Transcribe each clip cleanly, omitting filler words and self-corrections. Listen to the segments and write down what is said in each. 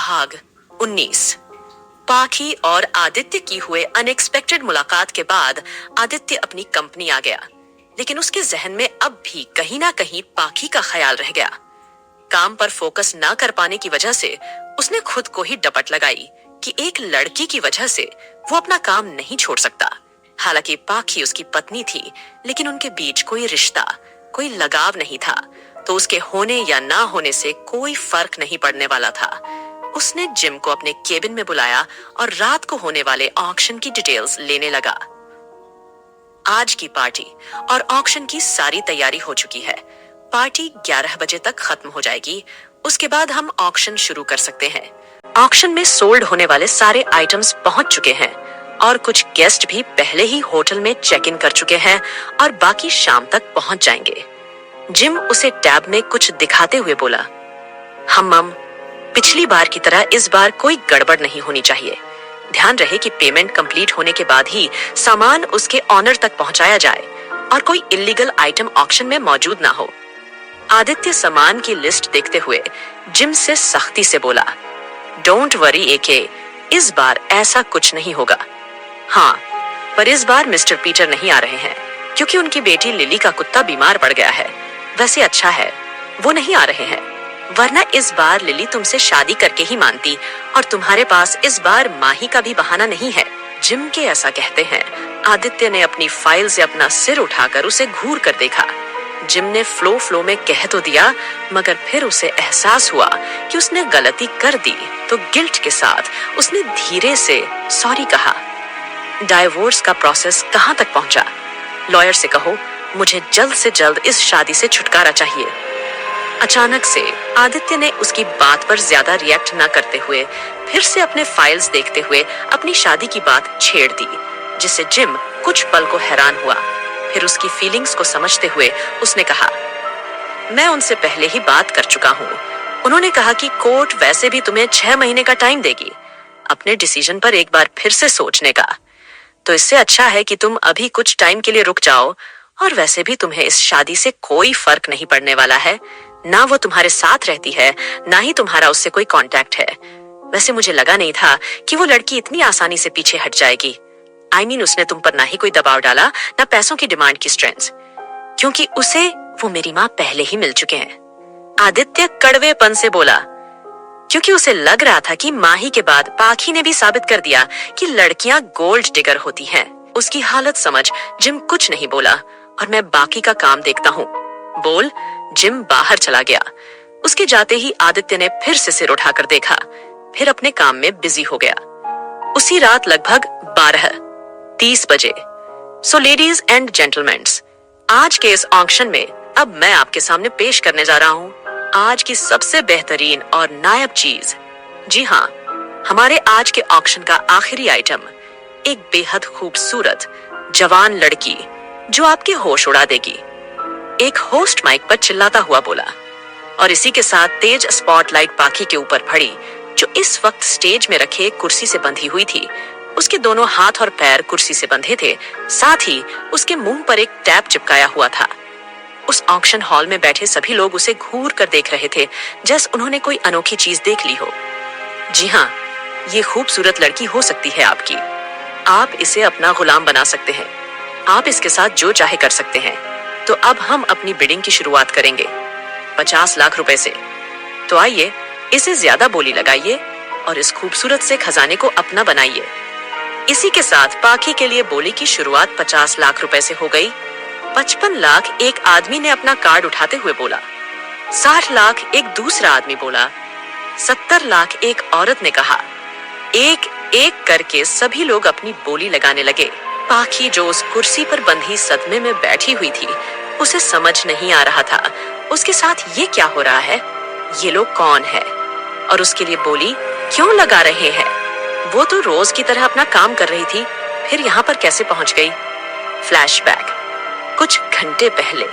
भाग 19। पाखी और आदित्य की हुए अनएक्सपेक्टेड मुलाकात के बाद आदित्य अपनी कंपनी आ गया, लेकिन उसके जहन में अब भी कहीं ना कहीं पाखी का ख्याल रह गया। काम पर फोकस ना कर पाने की वजह से उसने खुद को ही डपट लगाई कि एक लड़की की वजह से वो अपना काम नहीं छोड़ सकता। हालांकि पाखी उसकी पत्नी थी, लेकिन उनके बीच कोई रिश्ता, कोई लगाव नहीं था, तो उसके होने या ना होने से कोई फर्क नहीं पड़ने वाला था। उसने जिम को अपने केबिन में बुलाया और रात को होने वाले ऑक्शन की डिटेल्स लेने लगा। आज की पार्टी और ऑक्शन की सारी तैयारी हो चुकी है। पार्टी 11 बजे तक खत्म हो जाएगी। उसके बाद हम ऑक्शन शुरू कर सकते हैं। ऑक्शन में सोल्ड होने वाले सारे आइटम्स पहुंच चुके हैं और कुछ गेस्ट भी पहले ही होटल में चेक इन कर चुके हैं और बाकी शाम तक पहुंच जाएंगे। जिम उसे टैब में कुछ दिखाते हुए बोला, हम्मम, पिछली बार की तरह इस बार कोई गड़बड़ नहीं होनी चाहिए। ध्यान रहे कि पेमेंट कंप्लीट होने के बाद ही सामान उसके ऑनर तक पहुंचाया जाए और कोई इलीगल आइटम ऑक्शन में मौजूद ना हो। आदित्य सामान की लिस्ट देखते हुए जिम से सख्ती से बोला, डोंट वरी एके, इस बार ऐसा कुछ नहीं होगा। हाँ, पर इस बार मिस्टर पीटर नहीं आ रहे हैं क्योंकि उनकी बेटी लिली का कुत्ता बीमार पड़ गया है। वैसे अच्छा है वो नहीं आ रहे हैं, वरना इस बार लिली तुमसे शादी करके ही मानती और तुम्हारे पास इस बार माही का भी बहाना नहीं है। जिम के ऐसा कहते हैं। आदित्य ने अपनी फाइल से अपना सिर उठाकर उसे घूर कर देखा। जिम ने फ्लो में कह तो दिया, मगर फिर उसे एहसास हुआ कि उसने गलती कर दी, तो गिल्ट के साथ उसने धीरे से सॉरी कहा। डाइवोर्स का प्रोसेस कहाँ तक पहुंचा? लॉयर से कहो मुझे जल्द से जल्द इस शादी से छुटकारा चाहिए। अचानक से आदित्य ने उसकी बात पर ज्यादा रिएक्ट न करते हुए फिर से अपने फाइल्स देखते हुए अपनी शादी की बात छेड़ दी, जिससे जिम कुछ पल को हैरान हुआ। फिर उसकी फीलिंग्स को समझते हुए उसने कहा, मैं उनसे पहले ही बात कर चुका हूँ। उन्होंने कहा कि कोर्ट वैसे भी तुम्हें 6 महीने का टाइम देगी अपने डिसीजन पर एक बार फिर से सोचने का। तो इससे अच्छा है कि तुम अभी कुछ टाइम के लिए रुक जाओ। और वैसे भी तुम्हें इस शादी से कोई फर्क नहीं पड़ने वाला है। ना वो तुम्हारे साथ रहती है, ना ही तुम्हारा उससे कोई कांटेक्ट है। वैसे मुझे लगा नहीं था कि वो लड़की इतनी आसानी से पीछे हट जाएगी। उसने तुम पर ना ही कोई दबाव डाला, ना पैसों की डिमांड की स्ट्रेंथ, क्योंकि उसे वो मेरी माँ पहले ही मिल चुके हैं। आदित्य कड़वेपन से बोला, क्योंकि उसे लग रहा था कि माही के बाद पाखी ने भी साबित कर दिया कि लड़कियां गोल्ड डिगर होती हैं। उसकी हालत समझ जिम कुछ नहीं बोला और मैं बाकी का काम देखता हूँ। बोल। जिम बाहर चला गया। उसके जाते ही आदित्य ने फिर से सिर उठाकर देखा, फिर अपने काम में बिजी हो गया। उसी रात लगभग 12:30 बजे। सो लेडीज एंड जेंटलमैन, आज के इस ऑक्शन में अब मैं आपके सामने पेश करने जा रहा हूँ आज की सबसे बेहतरीन और नायाब चीज। जी हाँ, हमारे आज के ऑक्शन का आखिरी आइटम, एक बेहद खूबसूरत जवान लड़की जो आपके होश उड़ा देगी। एक होस्ट माइक पर चिल्लाता हुआ बोला, और इसी के साथ तेज स्पॉटलाइट पाखी के ऊपर पड़ी, जो इस वक्त स्टेज में रखे एक कुर्सी से बंधी हुई थी। उसके दोनों हाथ और पैर कुर्सी से बंधे थे, साथ ही उसके मुंह पर एक टैप चिपकाया हुआ था। उस ऑक्शन हॉल में बैठे सभी लोग उसे घूर कर देख रहे थे, जैसे उन्होंने कोई अनोखी चीज देख ली हो। जी हाँ, ये खूबसूरत लड़की हो सकती है आपकी। आप इसे अपना गुलाम बना सकते हैं। आप इसके साथ जो चाहे कर सकते हैं। तो अब हम अपनी बिडिंग की शुरुआत करेंगे 50 लाख रुपए से। तो आइए, इसे ज्यादा बोली लगाइए और इस खूबसूरत से खजाने को अपना बनाइए। इसी के साथ पाखी के लिए बोली की शुरुआत 50 लाख रुपए से हो गई। 55 लाख एक आदमी ने अपना कार्ड उठाते हुए बोला। 60 लाख एक दूसरा आदमी बोला। 70 लाख एक औरत ने कहा। एक एक करके सभी लोग अपनी बोली लगाने लगे। पाखी, जो उस कुर्सी पर बंधी सदमे में बैठी हुई थी, उसे समझ नहीं आ रहा था उसके साथ ये क्या हो रहा है। ये लोग कौन है और उसके लिए बोली क्यों लगा रहे हैं? वो तो रोज की तरह अपना काम कर रही थी, फिर यहाँ पर कैसे पहुंच गई? फ्लैशबैक। कुछ घंटे पहले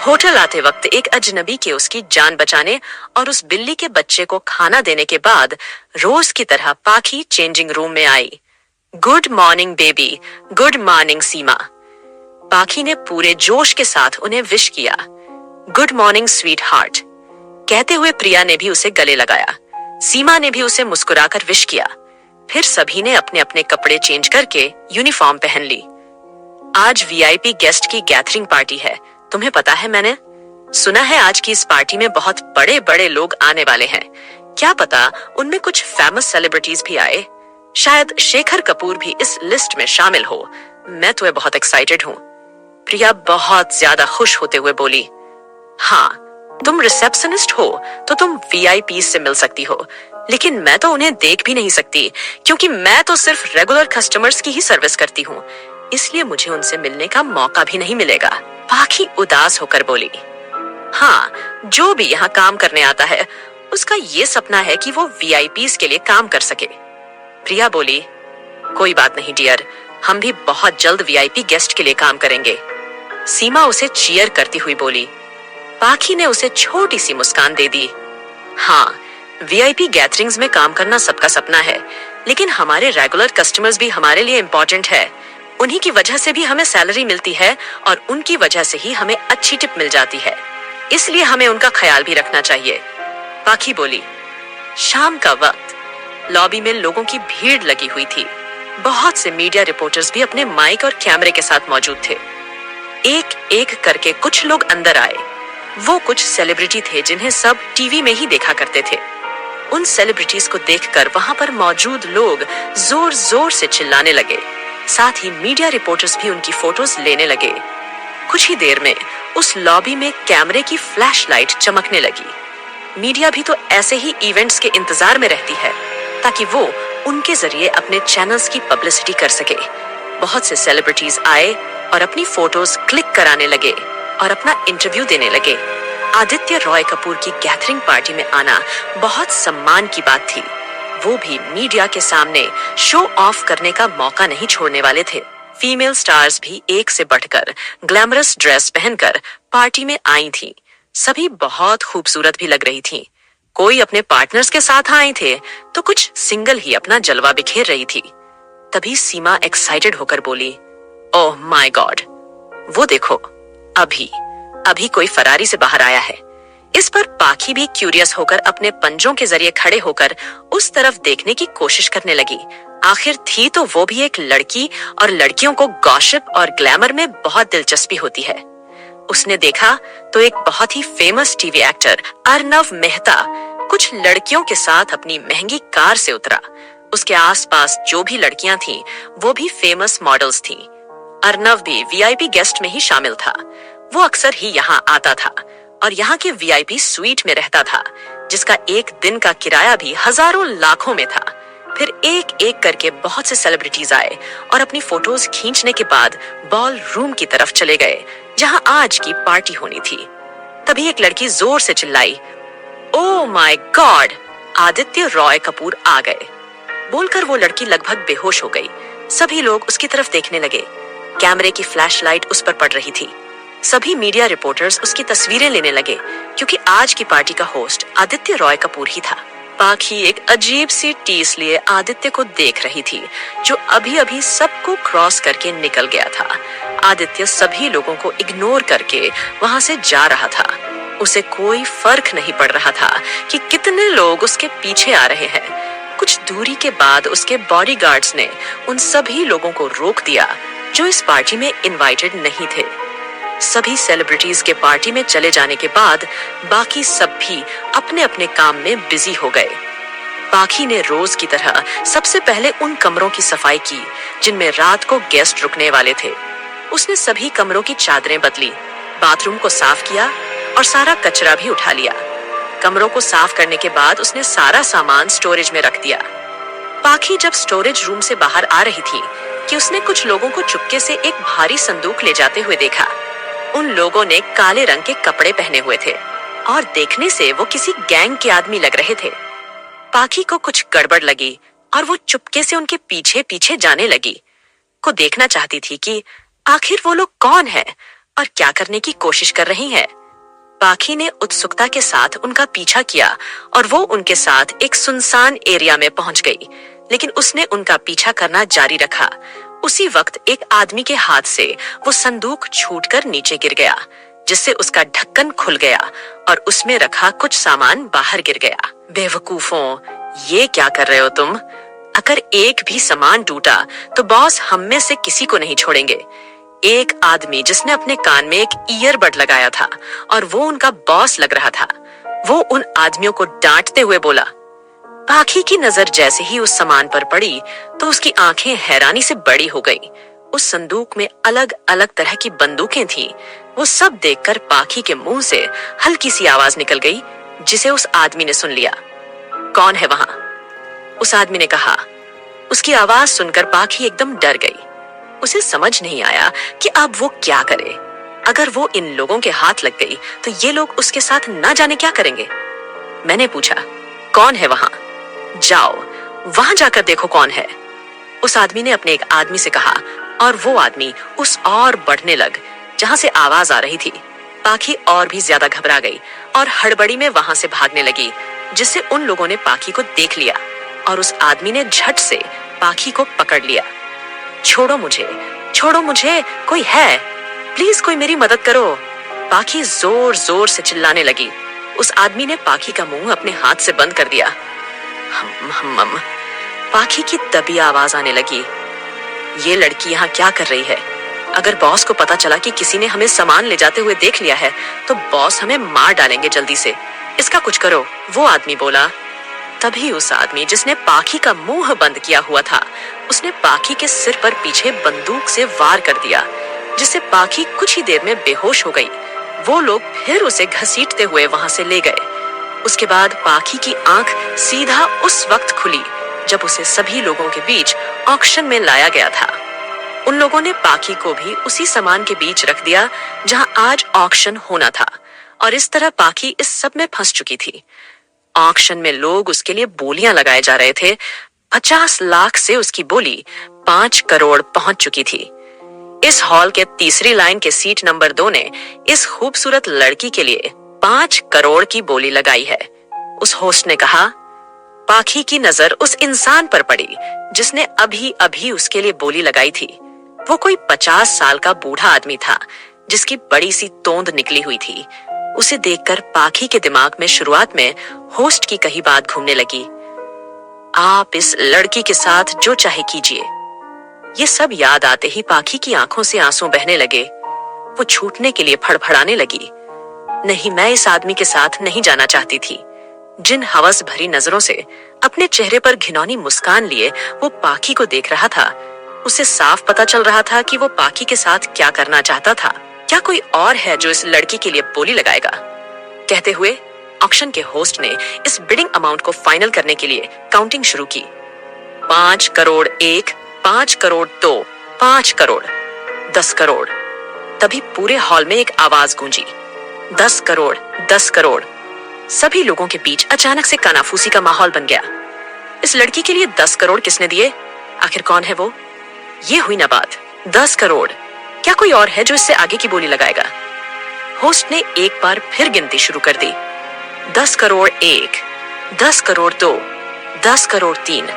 होटल आते वक्त एक अजनबी के उसकी जान बचाने और उस बिल्ली के बच्चे को खाना देने के बाद रोज की तरह पाखी चेंजिंग रूम में आई। Good morning baby, good morning Seema. Pakhi ने पूरे जोश के साथ उन्हें विश किया। गुड मॉर्निंग स्वीट हार्ट कहते हुए प्रिया ने भी उसे गले लगाया। सीमा ने भी उसे मुस्कुराकर विश किया। फिर सभी ने अपने अपने कपड़े चेंज करके यूनिफॉर्म पहन ली। आज वीआईपी गेस्ट की गैदरिंग पार्टी है, तुम्हें पता है? मैंने सुना है आज की इस पार्टी में बहुत बड़े बड़े लोग आने वाले हैं। क्या पता उनमें कुछ फेमस सेलिब्रिटीज भी आए। शायद शेखर कपूर भी इस लिस्ट में शामिल हो। मैं तो बहुत एक्साइटेड हूँ। प्रिया बहुत ज्यादा खुश होते हुए बोली। हाँ, तुम रिसेप्शनिस्ट हो तो तुम वीआईपी से मिल सकती हो, लेकिन मैं तो उन्हें देख भी नहीं सकती क्योंकि मैं तो सिर्फ रेगुलर कस्टमर्स की ही सर्विस करती हूँ, इसलिए मुझे उनसे मिलने का मौका भी नहीं मिलेगा। पाखी उदास होकर बोली। हाँ, जो भी यहाँ काम करने आता है उसका ये सपना है कि वो वीआईपीज के लिए काम कर सके। प्रिया बोली, कोई बात नहीं डियर, हम भी बहुत जल्द वीआईपी गेस्ट के लिए काम करेंगे। सीमा उसे चीयर करती हुई बोली। पाखी ने उसे छोटी सी मुस्कान दे दी। हाँ, वीआईपी गैदरिंग्स में काम करना सबका सपना है, लेकिन हमारे रेगुलर कस्टमर्स भी हमारे लिए इम्पोर्टेंट है। उन्हीं की वजह से भी हमें सैलरी मिलती है और उनकी वजह से ही हमें अच्छी टिप मिल जाती है, इसलिए हमें उनका ख्याल भी रखना चाहिए। पाखी बोली। शाम का वक्त लॉबी में लोगों की भीड़ लगी हुई थी। बहुत से मीडिया रिपोर्टर्स भी अपने माइक और कैमरे के साथ मौजूद थे। एक एक करके कुछ लोग अंदर आए। वो कुछ सेलिब्रिटी थे जिन्हें सब टीवी में ही देखा करते थे। उन सेलिब्रिटीज को देखकर वहां पर मौजूद लोग जोर जोर से चिल्लाने लगे। साथ ही मीडिया रिपोर्टर्स भी उनकी फोटोज लेने लगे। कुछ ही देर में उस लॉबी में कैमरे की फ्लैशलाइट चमकने लगी। मीडिया भी तो ऐसे ही इवेंट्स के इंतजार में रहती है ताकि वो उनके जरिए अपने चैनल्स की पब्लिसिटी कर सके। बहुत से सेलिब्रिटीज आए और अपनी फोटोज क्लिक कराने लगे और अपना इंटरव्यू देने लगे। आदित्य रॉय कपूर की गैदरिंग पार्टी में आना बहुत सम्मान की बात थी। वो भी मीडिया के सामने शो ऑफ करने का मौका नहीं छोड़ने वाले थे। फीमेल स्टार्स भी एक से बढ़कर ग्लैमरस ड्रेस पहनकर पार्टी में आई थीं। सभी बहुत खूबसूरत भी लग रही थीं। कोई अपने पार्टनर्स के साथ आई थे तो कुछ सिंगल ही अपना जलवा बिखेर रही थी। तभी सीमा एक्साइटेड होकर बोली, ओह माय गॉड, वो देखो, अभी अभी कोई फरारी से बाहर आया है। इस पर पाखी भी क्यूरियस होकर अपने पंजों के जरिए खड़े होकर उस तरफ देखने की कोशिश करने लगी। आखिर थी तो वो भी एक लड़की और लड़कियों को गॉसिप और ग्लैमर में बहुत दिलचस्पी होती है। उसने देखा तो एक बहुत ही famous TV actor Arnav Mehta कुछ लड़कियों के साथ अपनी महंगी कार से उतरा। उसके आसपास जो भी लड़कियां थीं, वो भी फेमस मॉडल्स थीं। अर्नव भी वीआईपी गेस्ट में ही शामिल था। वो अक्सर ही यहाँ आता था और यहाँ के वीआईपी स्वीट में रहता था, जिसका एक दिन का किराया भी हजारों लाखों में था। फिर एक एक करके बहुत से सेलिब्रिटीज आए और अपनी फोटोज खींचने के बाद बॉल रूम की तरफ चले गए, जहां आज की पार्टी होनी थी। तभी एक लड़की जोर से चिल्लाई, oh my god, Aditya Roy Kapoor आ गए। बोलकर वो लड़की लगभग बेहोश हो गई। सभी लोग उसकी तरफ देखने लगे। कैमरे की फ्लैशलाइट उस पर पड़ रही थी। सभी मीडिया रिपोर्टर्स उसकी तस्वीरें लेने लगे क्योंकि आज की पार्टी का होस्ट आदित्य रॉय कपूर ही था। पाखी एक अजीब सी टीस लिए आदित्य को देख रही थी, जो अभी अभी सबको क्रॉस करके निकल गया था। आदित्य सभी लोगों को इग्नोर करके वहां से जा रहा था। उसे कोई फर्क नहीं पड़ रहा था कि कितने लोग उसके पीछे आ रहे हैं। कुछ दूरी के बाद उसके बॉडीगार्ड्स ने उन सभी लोगों को रोक दिया जो इस पार्टी में इनवाइटेड नहीं थे। सभी सेलिब्रिटीज के पार्टी में चले जाने के बाद बाकी सब भी अपने अपने काम में बिजी हो गए। पाखी ने रोज की तरह सबसे पहले उन कमरों की सफाई की जिनमें रात को गेस्ट रुकने वाले थे। उसने सभी कमरों की चादरें बदली, बाथरूम को साफ किया और सारा कचरा भी उठा लिया। कमरों को साफ करने के बाद उसने सारा सामान स्टोरेज में रख दिया। पाखी जब स्टोरेज रूम से बाहर आ रही थी कि उसने कुछ लोगों को चुपके से एक भारी संदूक ले जाते हुए देखा। उन लोगों ने काले रंग के कपड़े पहने हुए थे और देखने से वो किसी गैंग के आदमी लग रहे थे। पाखी को कुछ गड़बड़ लगी और वो चुपके से उनके पीछे पीछे जाने लगी। को देखना चाहती थी कि आखिर वो लोग कौन हैं और क्या करने की कोशिश कर रही हैं। पाखी ने उत्सुकता के साथ उनका पीछा किया और वो उनके साथ एक सुनसान एरिया में पहुंच गई, लेकिन उसने उनका पीछा करना जारी रखा। उसी वक्त एक आदमी के हाथ से वो संदूक छूटकर नीचे गिर गया। जिससे उसका ढक्कन खुल गया और उसमें रखा कुछ सामान बाहर गिर गया। बेवकूफों, ये क्या कर रहे हो तुम? अगर एक भी सामान टूटा तो बॉस हम में से किसी को नहीं छोड़ेंगे। एक आदमी जिसने अपने कान में एक ईयरबड लगाया था और वो उनका बॉस लग रहा था, वो उन आदमियों को डांटते हुए बोला। पाखी की नजर जैसे ही उस सामान पर पड़ी तो उसकी आंखें हैरानी से बड़ी हो गई। उस संदूक में अलग अलग तरह की बंदूकें थीं। वो सब देखकर पाखी के मुंह से हल्की सी आवाज निकल गई, जिसे उस आदमी ने सुन लिया। कौन है वहां? उस आदमी ने कहा। उसकी आवाज सुनकर पाखी एकदम डर गई। उसे समझ नहीं आया कि अब वो क्या करे। अगर वो इन लोगों के हाथ लग गई तो ये लोग उसके साथ ना जाने क्या करेंगे। मैंने पूछा, कौन है वहां? जाओ वहां जाकर देखो कौन है। उस आदमी ने अपने एक आदमी से कहा और वो आदमी उस और बढ़ने लग जहां से आवाज आ रही थी। पाखी और भी ज्यादा घबरा गई और हड़बड़ी में वहां से भागने लगी, जिससे उन लोगों ने पाखी को देख लिया और उस आदमी ने झट से पाखी को पकड़ लिया। छोड़ो मुझे, कोई है? प्लीज कोई मेरी मदद करो। पाखी जोर जोर से चिल्लाने लगी। उस आदमी ने पाखी का मुंह अपने हाथ से बंद कर दिया। हम पाखी की तभी आवाज आने लगी। ये लड़की यहाँ क्या कर रही है? अगर बॉस को पता चला कि किसी ने हमें सामान ले जाते हुए देख लिया है तो बॉस हमें मार डालेंगे जल्दी से। इसका कुछ करो, वो आदमी बोला। तभी उस आदमी जिसने पाखी का मुंह बंद किया हुआ था, उसने पाखी के सिर पर पीछे बंदूक से वार कर दिया, जिससे पाखी कुछ ही देर में बेहोश हो गई। वो लोग फिर उसे घसीटते हुए वहां से ले गए। उसके बाद पाखी की आंख सीधा उस वक्त खुली जब उसे सभी लोगों के बीच ऑक्शन में लाया गया था। उन लोगों ने पाखी को भी उसी सामान के बीच रख दिया जहां आज ऑक्शन होना था, और इस तरह पाखी इस सब में फंस चुकी थी। ऑक्शन में लोग उसके लिए बोलियां लगाए जा रहे थे। 50 लाख से उसकी बोली 5 करोड़ पहुंच चुकी थी। इस हॉल के तीसरी लाइन के सीट नंबर 2 ने इस खूबसूरत लड़की के लिए 5 करोड़ की बोली लगाई है। उस होस्ट ने कहा। पाखी की नजर उस इंसान पर पड़ी जिसने अभी अभी उसके लिए बोली लगाई थी। वो कोई 50 साल का बूढ़ा आदमी था जिसकी बड़ी सी तोंद निकली हुई थी। उसे देखकर पाखी के दिमाग में शुरुआत में होस्ट की कही बात घूमने लगी। आप इस लड़की के साथ जो चाहे कीजिए। ये सब याद आते ही पाखी की आंखों से आंसू बहने लगे। वो छूटने के लिए फड़फड़ाने लगी। नहीं, मैं इस आदमी के साथ नहीं जाना चाहती थी। जिन हवस भरी नजरों से अपने चेहरे पर घिनौनी मुस्कान लिए वो पाखी को देख रहा था, उसे साफ पता चल रहा था कि वो पाखी के साथ क्या करना चाहता था। क्या कोई और है जो इस लड़की के लिए बोली लगाएगा? कहते हुए ऑक्शन के होस्ट ने इस बिडिंग अमाउंट को फाइनल करने के लिए काउंटिंग शुरू की। 5 करोड़ 1, 5 करोड़ 2, 5 करोड़, 10 करोड़। तभी पूरे हॉल में एक आवाज गूंजी, 10 करोड़, 10 करोड़। सभी लोगों के बीच अचानक से कानाफूसी का माहौल बन गया। इस लड़की के लिए 10 करोड़ किसने दिए? आखिर कौन है वो? ये हुई ना बात। 10 करोड़। क्या कोई और है जो इससे आगे की बोली लगाएगा? होस्ट ने एक बार फिर गिनती शुरू कर दी। 10 करोड़ 1, 10 करोड़ 2, 10 करोड़ 3।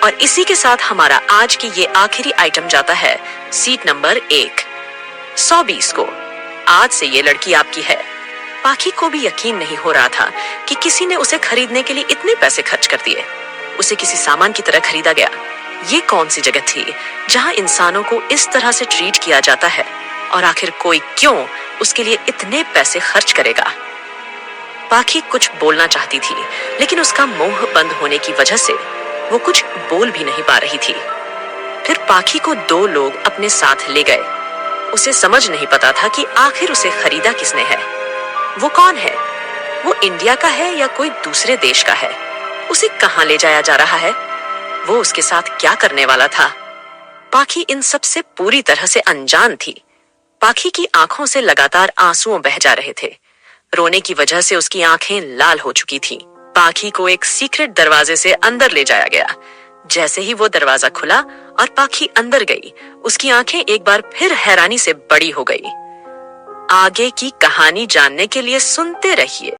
और इसी के साथ हमारा आज की ये आखिरी आइटम जाता है सीट नंबर 1, 120 को। आज से ये लड़की आपकी है। पाखी को भी यकीन नहीं हो रहा था कि किसी ने उसे खरीदने के लिए इतने पैसे खर्च कर दिए। उसे किसी सामान की तरह खरीदा गया। ये कौन सी जगह थी जहां इंसानों को इस तरह से ट्रीट किया जाता है? और आखिर कोई क्यों उसके लिए इतने पैसे खर्च करेगा? पाखी कुछ बोलना चाहती थी, लेकिन उसका मुंह बंद होने की वजह से वो कुछ बोल भी नहीं पा रही थी। फिर पाखी को 2 लोग अपने साथ ले गए। उसे समझ नहीं पता था कि आखिर उसे खरीदा किसने है। वो कौन है? वो इंडिया का है या कोई दूसरे देश का है? उसे कहां ले जाया जा रहा है? वो उसके साथ क्या करने वाला था? पाखी इन सब से पूरी तरह से अनजान थी। पाखी की आंखों से लगातार आंसुओं बह जा रहे थे। रोने की वजह से उसकी आंखें लाल हो चुकी थीं। पाखी को एक सीक्रेट दरवाजे से अंदर ले जाया गया। जैसे ही वो दरवाजा खुला और पाखी अंदर गई, उसकी आंखें एक बार फिर हैरानी से बड़ी हो गई। आगे की कहानी जानने के लिए सुनते रहिए।